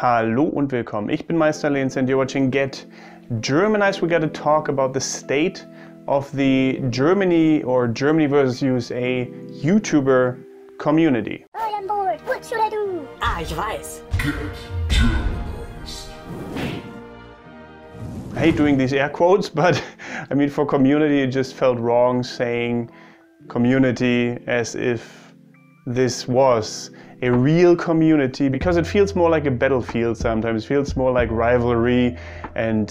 Hallo und willkommen. Ich bin Meister Lenz and you're watching Get Germanized. We got to talk about the state of the Germany versus USA YouTuber community. I am bored. What should I do? Ich weiß. I hate doing these air quotes, but I mean for community it just felt wrong saying community as if this was a real community, because it feels more like a battlefield sometimes. It feels more like rivalry and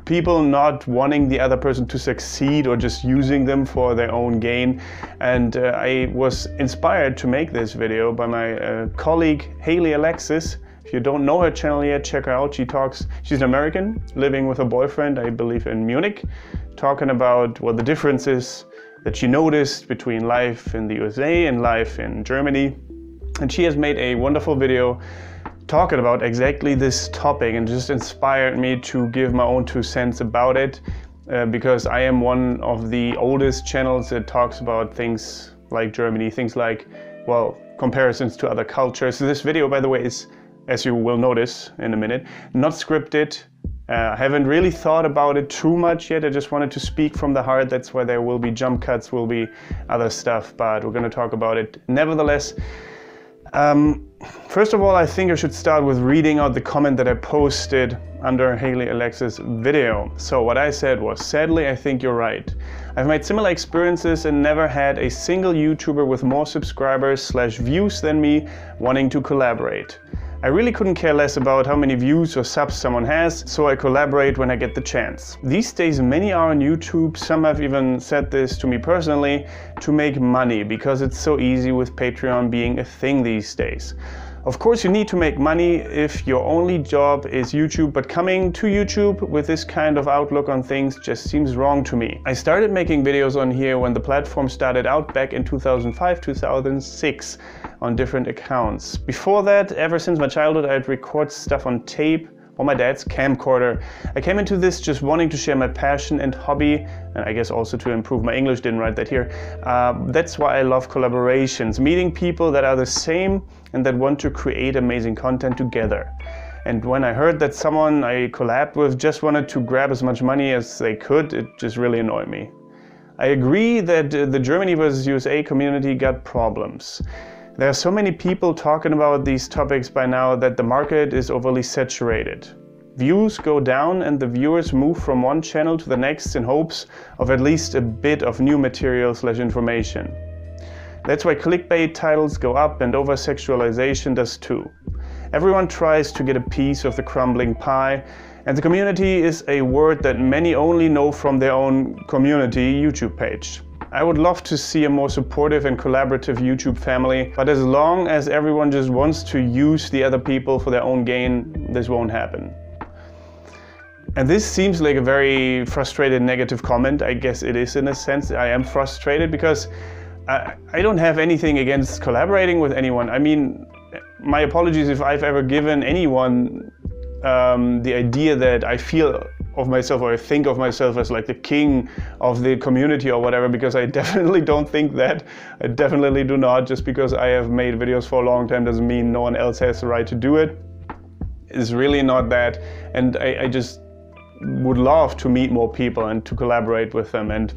people not wanting the other person to succeed or just using them for their own gain. And I was inspired to make this video by my colleague Haley Alexis. If you don't know her channel yet, check her out. She's an American living with a boyfriend, I believe in Munich, talking about what the difference is that she noticed between life in the USA and life in Germany. And she has made a wonderful video talking about exactly this topic and just inspired me to give my own 2 cents about it, because I am one of the oldest channels that talks about things like Germany, things like, well, comparisons to other cultures. So this video, by the way, is, as you will notice in a minute, not scripted. I haven't really thought about it too much yet. I just wanted to speak from the heart. That's why there will be jump cuts, will be other stuff, but we're going to talk about it nevertheless. First of all, I think I should start with reading out the comment that I posted under Haley Alexis' video. So what I said was, sadly, I think you're right. I've made similar experiences and never had a single YouTuber with more subscribers/views than me wanting to collaborate. I really couldn't care less about how many views or subs someone has, so I collaborate when I get the chance. These days many are on YouTube, some have even said this to me personally, to make money, because it's so easy with Patreon being a thing these days. Of course you need to make money if your only job is YouTube, but coming to YouTube with this kind of outlook on things just seems wrong to me. I started making videos on here when the platform started out back in 2005, 2006 on different accounts. Before that, ever since my childhood, I'd record stuff on tape or my dad's camcorder. I came into this just wanting to share my passion and hobby, and I guess also to improve my English, didn't write that here. That's why I love collaborations, meeting people that are the same and that want to create amazing content together. And when I heard that someone I collabed with just wanted to grab as much money as they could, it just really annoyed me. I agree that the Germany versus USA community got problems. There are so many people talking about these topics by now that the market is overly saturated. Views go down and the viewers move from one channel to the next in hopes of at least a bit of new material/information. That's why clickbait titles go up and over-sexualization does too. Everyone tries to get a piece of the crumbling pie, and the community is a word that many only know from their own community YouTube page. I would love to see a more supportive and collaborative YouTube family, but as long as everyone just wants to use the other people for their own gain, this won't happen. And this seems like a very frustrated negative comment. I guess it is in a sense. I am frustrated because I don't have anything against collaborating with anyone. I mean, my apologies if I've ever given anyone the idea that I feel of myself or I think of myself as like the king of the community or whatever, because I definitely don't think that. I definitely do not. Just because I have made videos for a long time doesn't mean no one else has the right to do it. It's really not that. And I just would love to meet more people and to collaborate with them. And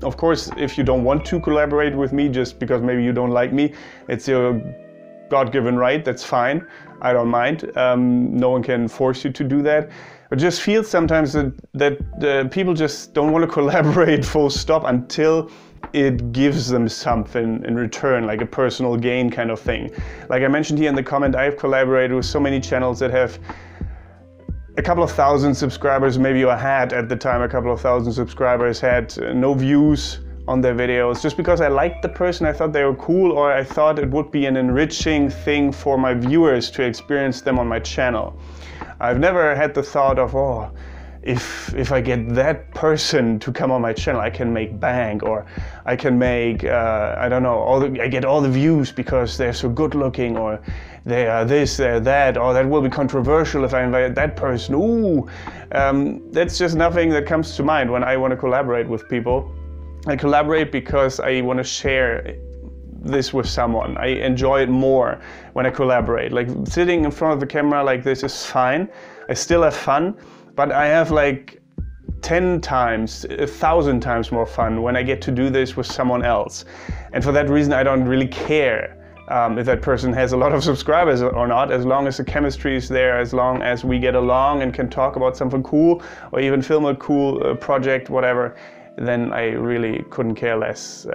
of course, if you don't want to collaborate with me just because maybe you don't like me, it's your God-given right, that's fine. I don't mind. No one can force you to do that. I just feel sometimes that people just don't want to collaborate full stop until it gives them something in return, like a personal gain kind of thing. Like I mentioned here in the comment, I've collaborated with so many channels that have a couple of thousand subscribers, maybe I had at the time a couple of thousand subscribers, had no views on their videos, just because I liked the person, I thought they were cool, or I thought it would be an enriching thing for my viewers to experience them on my channel. I've never had the thought of, oh, if I get that person to come on my channel, I can make bank, or I can make, I don't know, I get all the views because they're so good looking, or they are this, they're that, or that will be controversial if I invite that person. Ooh, that's just nothing that comes to mind when I want to collaborate with people. I collaborate because I want to share this with someone. I enjoy it more when I collaborate. Like sitting in front of the camera like this is fine. I still have fun, but I have like 10 times, 1,000 times more fun when I get to do this with someone else. And for that reason, I don't really care if that person has a lot of subscribers or not, as long as the chemistry is there, as long as we get along and can talk about something cool or even film a cool project, whatever, then I really couldn't care less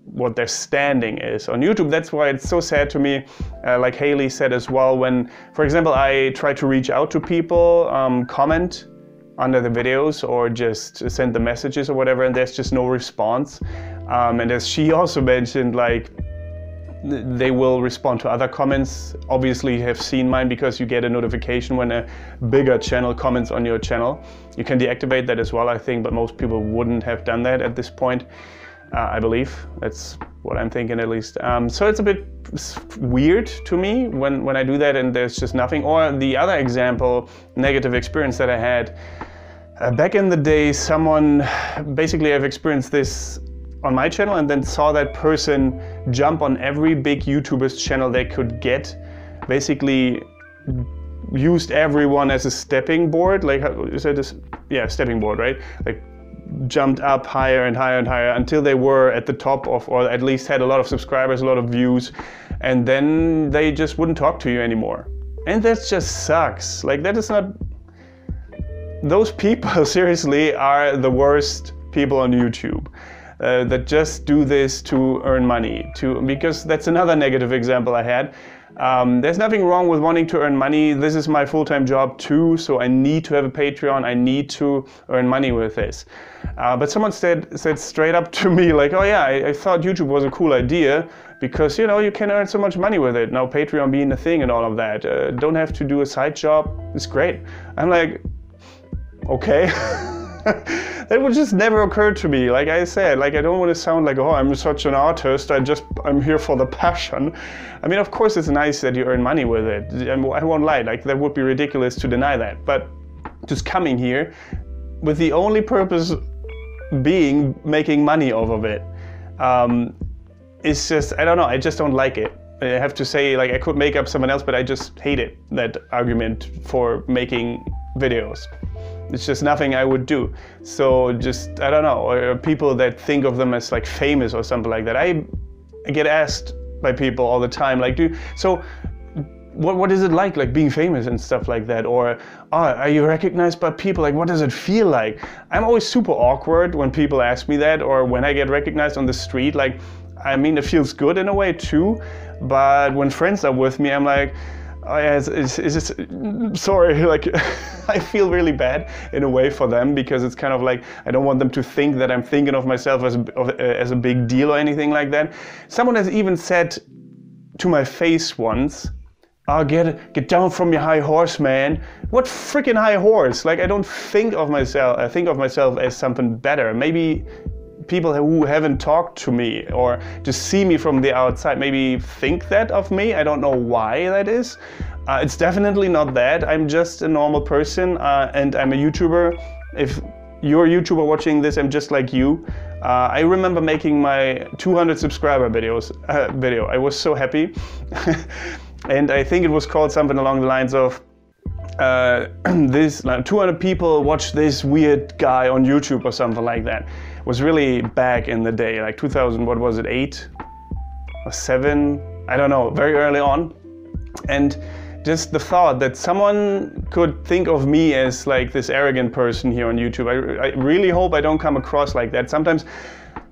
what their standing is on YouTube. That's why it's so sad to me, like Haley said as well, when, for example, I try to reach out to people, comment under the videos or just send the messages or whatever, and there's just no response. And as she also mentioned, like, they will respond to other comments. Obviously you have seen mine because you get a notification when a bigger channel comments on your channel. You can deactivate that as well, I think, but most people wouldn't have done that at this point, I believe. That's what I'm thinking at least. So it's a bit weird to me when I do that and there's just nothing. Or the other example, negative experience that I had, back in the day, someone, basically I've experienced this on my channel and then saw that person jump on every big YouTuber's channel they could get, basically used everyone as a stepping board, like, you said this? Yeah, stepping board, right? Like jumped up higher and higher and higher until they were at the top of, or at least had a lot of subscribers, a lot of views, and then they just wouldn't talk to you anymore. And that just sucks. Like, that is not, those people seriously are the worst people on YouTube. That just do this to earn money, because that's another negative example I had. There's nothing wrong with wanting to earn money. This is my full-time job too, so I need to have a Patreon. I need to earn money with this. But someone said straight up to me, like, oh yeah, I thought YouTube was a cool idea because, you know, you can earn so much money with it. Now Patreon being a thing and all of that. Don't have to do a side job. It's great. I'm like, okay. That would just never occur to me. Like I said, like, I don't want to sound like, oh, I'm such an artist, I'm here for the passion. I mean, of course it's nice that you earn money with it. I won't lie, like, that would be ridiculous to deny that. But just coming here with the only purpose being making money off of it, it's just, I don't know, I just don't like it. I have to say, like, I could make up someone else, but I just hate it, that argument for making videos. It's just nothing I would do. So just, I don't know, or people that think of them as like famous or something like that. I get asked by people all the time, like, so what is it like being famous and stuff like that? Or, oh, are you recognized by people? Like, what does it feel like? I'm always super awkward when people ask me that, or when I get recognized on the street. Like, I mean, it feels good in a way too, but when friends are with me, I'm like, oh yeah, sorry, like, I feel really bad in a way for them, because it's kind of like, I don't want them to think that I'm thinking of myself as a big deal or anything like that. Someone has even said to my face once, oh, get down from your high horse, man. What freaking high horse? Like, I don't think of myself, I think of myself as something better. Maybe people who haven't talked to me or just see me from the outside maybe think that of me. I don't know why that is. It's definitely not that. I'm just a normal person, and I'm a YouTuber. If you're a YouTuber watching this, I'm just like you. I remember making my 200 subscriber video. I was so happy. And I think it was called something along the lines of, this, like, 200 people watch this weird guy on YouTube or something like that. It was really back in the day, like 2000, what was it, 8 or 7? I don't know, very early on. And just the thought that someone could think of me as like this arrogant person here on YouTube. I really hope I don't come across like that. Sometimes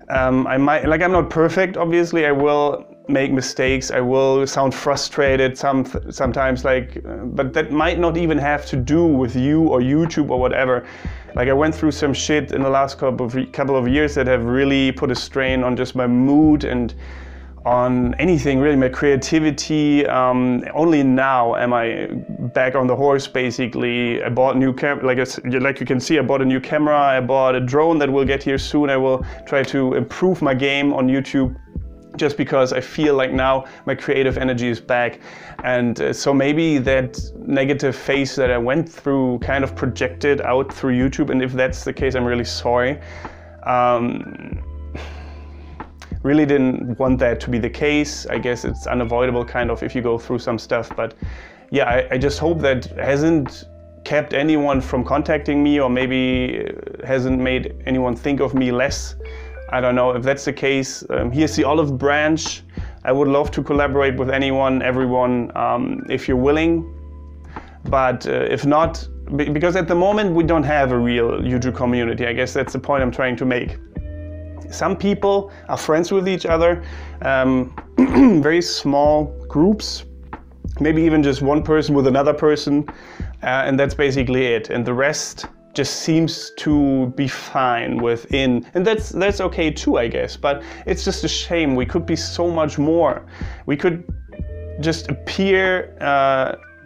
I might, like, I'm not perfect, obviously. I will make mistakes. I will sound frustrated sometimes, like, but that might not even have to do with you or YouTube or whatever. Like, I went through some shit in the last couple of years that have really put a strain on just my mood and on anything, really, my creativity. Only now am I back on the horse, basically. I bought a new camera, like you can see, I bought a new camera, I bought a drone that will get here soon. I will try to improve my game on YouTube, just because I feel like now my creative energy is back. And so maybe that negative phase that I went through kind of projected out through YouTube, and if that's the case, I'm really sorry. really didn't want that to be the case. I guess it's unavoidable kind of if you go through some stuff, but yeah, I just hope that hasn't kept anyone from contacting me, or maybe hasn't made anyone think of me less. I don't know. If that's the case, here's the olive branch. I would love to collaborate with anyone, everyone, if you're willing. But if not, because at the moment we don't have a real YouTube community. I guess that's the point I'm trying to make. Some people are friends with each other, very small groups, maybe even just one person with another person, and that's basically it. And the rest just seems to be fine within, and that's okay too, I guess. But it's just a shame. We could be so much more. We could just appear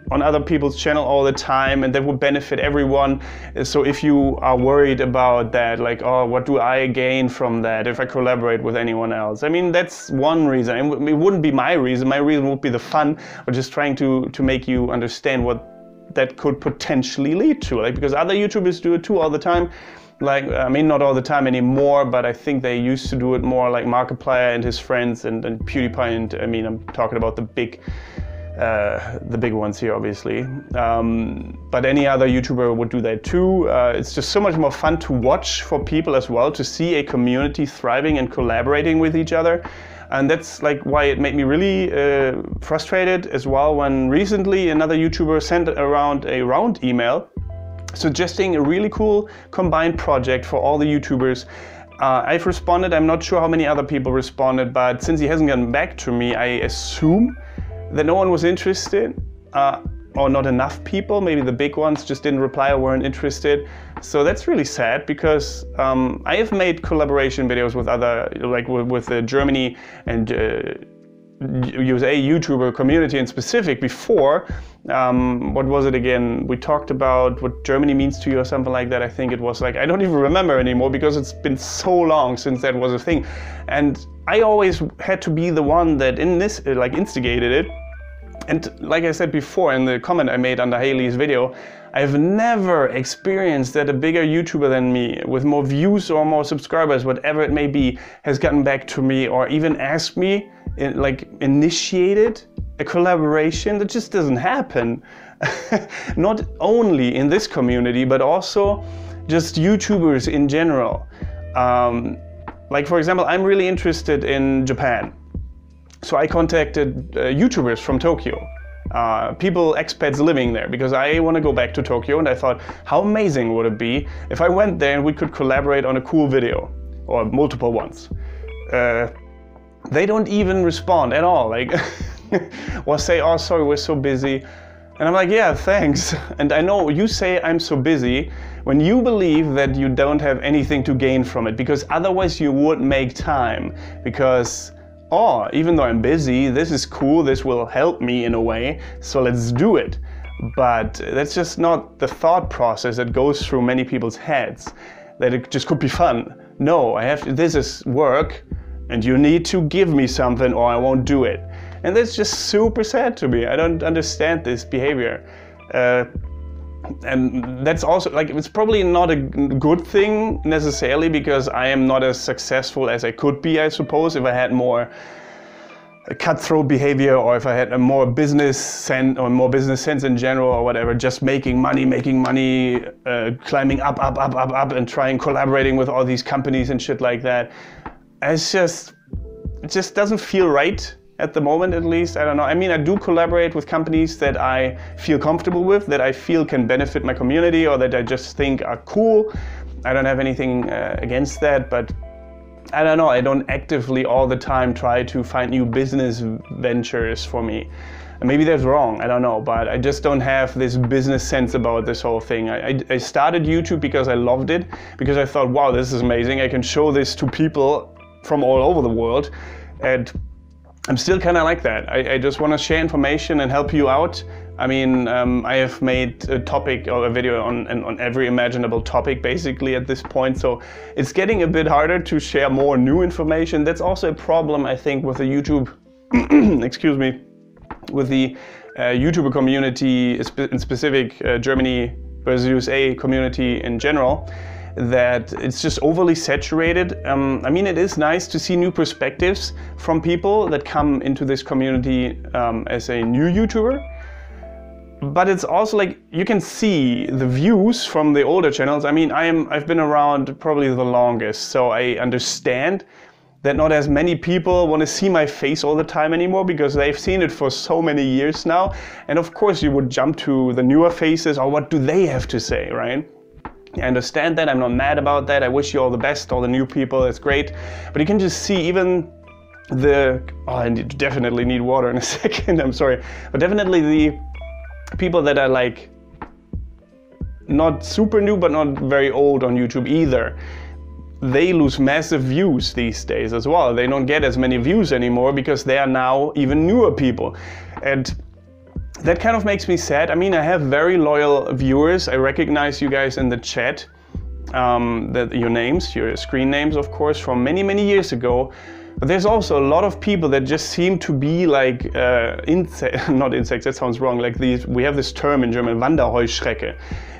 on other people's channel all the time, and that would benefit everyone. So if you are worried about that, like, oh, what do I gain from that if I collaborate with anyone else? I mean, that's one reason. It wouldn't be my reason. My reason would be the fun, or just trying to make you understand what that could potentially lead to. Like, because other YouTubers do it too all the time. Like, I mean, not all the time anymore, but I think they used to do it more, like Markiplier and his friends, and PewDiePie, and I mean, I'm talking about the big ones here, obviously. But any other YouTuber would do that too. It's just so much more fun to watch for people as well, to see a community thriving and collaborating with each other. And that's like why it made me really frustrated as well when recently another YouTuber sent around a round email suggesting a really cool combined project for all the YouTubers. I've responded. I'm not sure how many other people responded, but since he hasn't gotten back to me, I assume that no one was interested, or not enough people. Maybe the big ones just didn't reply or weren't interested. So that's really sad, because I have made collaboration videos with other, like with the Germany and USA YouTuber community in specific before. What was it again? We talked about what Germany means to you or something like that. I think it was like, I don't even remember anymore because it's been so long since that was a thing. And I always had to be the one that instigated it. And like I said before in the comment I made under Haley's video, I've never experienced that a bigger YouTuber than me, with more views or more subscribers, whatever it may be, has gotten back to me or even asked me, initiated a collaboration. That just doesn't happen. Not only in this community, but also just YouTubers in general. Like, for example, I'm really interested in Japan. So I contacted YouTubers from Tokyo, people, expats living there, because I want to go back to Tokyo, and I thought, how amazing would it be if I went there and we could collaborate on a cool video, or multiple ones. They don't even respond at all, like, or say, oh, sorry, we're so busy. And I'm like, yeah, thanks. And I know you say I'm so busy when you believe that you don't have anything to gain from it, because otherwise you would make time. Because, oh, even though I'm busy, this is cool, this will help me in a way, so let's do it. But that's just not the thought process that goes through many people's heads, that it just could be fun. No, this is work, and you need to give me something or I won't do it. And that's just super sad to me. I don't understand this behavior. And that's also, like, it's probably not a good thing necessarily, because I am not as successful as I could be, I suppose, if I had more cutthroat behavior, or if I had a more business sense, or more business sense in general, or whatever, just making money, climbing up, and collaborating with all these companies and shit like that. It just doesn't feel right. At the moment, at least. I don't know. I mean, I do collaborate with companies that I feel comfortable with, that I feel can benefit my community, or that I just think are cool. I don't have anything against that, but I don't know. I don't actively all the time try to find new business ventures for me. Maybe that's wrong, I don't know, but I just don't have this business sense about this whole thing. I started YouTube because I loved it, because I thought, wow, this is amazing. I can show this to people from all over the world, and I'm still kind of like that. I just want to share information and help you out. I mean, I have made a topic or a video on every imaginable topic basically at this point, so it's getting a bit harder to share more new information. That's also a problem, I think, with the YouTube, excuse me, with the YouTuber community, in specific Germany versus USA community in general, that it's just overly saturated. I mean, it is nice to see new perspectives from people that come into this community as a new YouTuber. But it's also like you can see the views from the older channels. I mean, I've been around probably the longest, so I understand that not as many people want to see my face all the time anymore because they've seen it for so many years now. And of course you would jump to the newer faces, or what do they have to say, right? I understand that, I'm not mad about that. I wish you all the best, all the new people, it's great. But you can just see even I definitely need water in a second, I'm sorry. But definitely the people that are like not super new but not very old on YouTube either, they lose massive views these days as well. They don't get as many views anymore because they are now even newer people. And that kind of makes me sad. I mean, I have very loyal viewers. I recognize you guys in the chat, your names, your screen names, of course, from many, many years ago. But there's also a lot of people that just seem to be like, not insects, that sounds wrong, like these, we have this term in German, Wanderheuschrecke.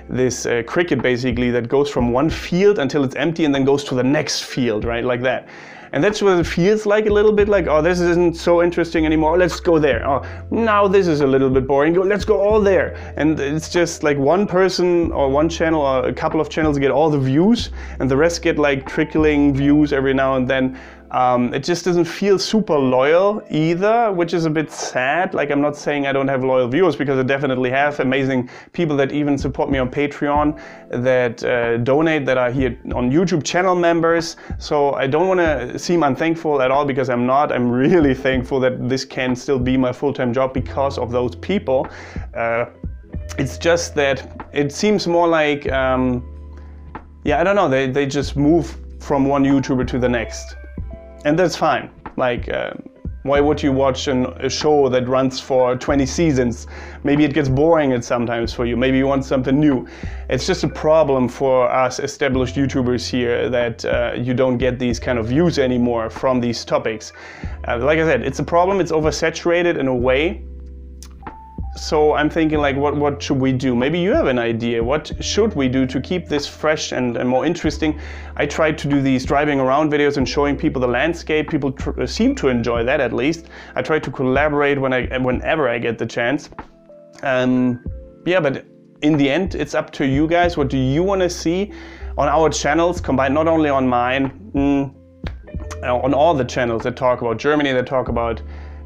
This cricket basically that goes from one field until it's empty and then goes to the next field, right, like that. And that's what it feels like a little bit, like, oh, this isn't so interesting anymore, let's go there. Oh, now this is a little bit boring, let's go all there. And it's just like one person or one channel or a couple of channels get all the views and the rest get like trickling views every now and then. It just doesn't feel super loyal either, which is a bit sad. Like, I'm not saying I don't have loyal viewers, because I definitely have amazing people that even support me on Patreon, that donate, that are here on YouTube, channel members. So I don't want to seem unthankful at all, because I'm not. I'm really thankful that this can still be my full-time job because of those people. It's just that it seems more like, yeah, I don't know, they just move from one YouTuber to the next. And that's fine. Like, why would you watch a show that runs for 20 seasons? Maybe it gets boring at sometimes for you. Maybe you want something new. It's just a problem for us established YouTubers here that you don't get these kind of views anymore from these topics. Like I said, it's a problem. It's oversaturated in a way. So I'm thinking, like, what should we do? Maybe you have an idea. What should we do to keep this fresh and more interesting? I tried to do these driving around videos and showing people the landscape. People seem to enjoy that, at least. I try to collaborate whenever I get the chance. Yeah, but in the end, it's up to you guys. What do you want to see on our channels combined, not only on mine, on all the channels that talk about Germany, that talk about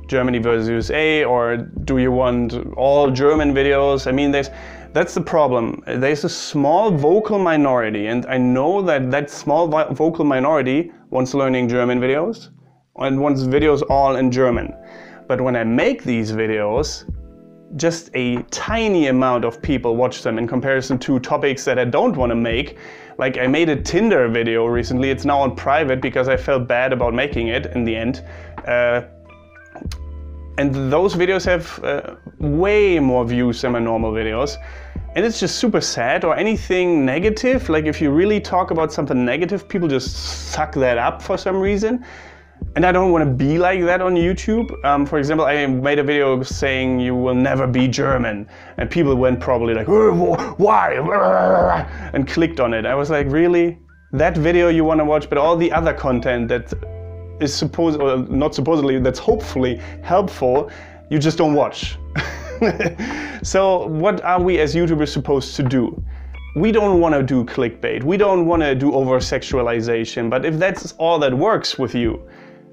Germany versus USA, or do you want all German videos? I mean, that's the problem. There's a small vocal minority, and I know that small vocal minority wants learning German videos and wants videos all in German. But when I make these videos, just a tiny amount of people watch them in comparison to topics that I don't want to make. Like, I made a Tinder video recently. It's now on private because I felt bad about making it in the end. And those videos have way more views than my normal videos. And it's just super sad. Or anything negative, like if you really talk about something negative, people just suck that up for some reason. And I don't want to be like that on YouTube. For example, I made a video saying you will never be German. And people went probably like, why? And clicked on it. I was like, really? That video you want to watch, but all the other content that is that's hopefully helpful, you just don't watch. So what are we as YouTubers supposed to do? We don't want to do clickbait. We don't want to do over-sexualization. But if that's all that works with you,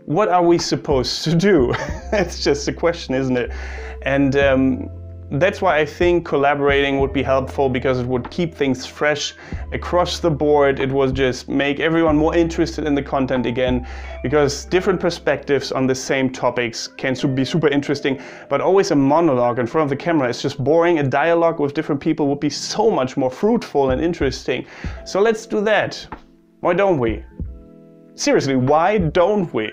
what are we supposed to do? It's just a question, isn't it? And that's why I think collaborating would be helpful, because it would keep things fresh across the board. It would just make everyone more interested in the content again, because different perspectives on the same topics can be super interesting, but always a monologue in front of the camera is just boring. A dialogue with different people would be so much more fruitful and interesting. So let's do that. Why don't we? Seriously, why don't we?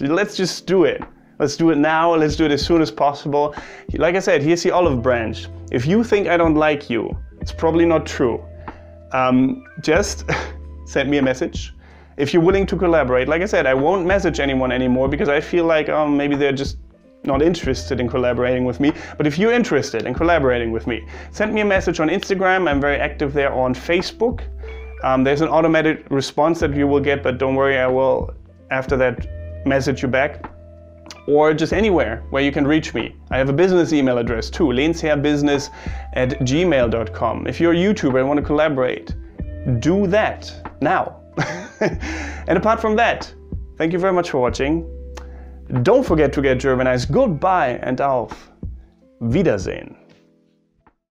Let's just do it. Let's do it now, let's do it as soon as possible. Like I said, here's the olive branch. If you think I don't like you, it's probably not true. Just send me a message. If you're willing to collaborate, like I said, I won't message anyone anymore because I feel like maybe they're just not interested in collaborating with me. But if you're interested in collaborating with me, send me a message on Instagram. I'm very active there. On Facebook. There's an automated response that you will get, but don't worry, I will, after that, message you back. Or just anywhere where you can reach me. I have a business email address too, lehnsherrbusiness@gmail.com. If you're a YouTuber and want to collaborate, do that now. And apart from that, thank you very much for watching. Don't forget to get Germanized. Goodbye and auf Wiedersehen.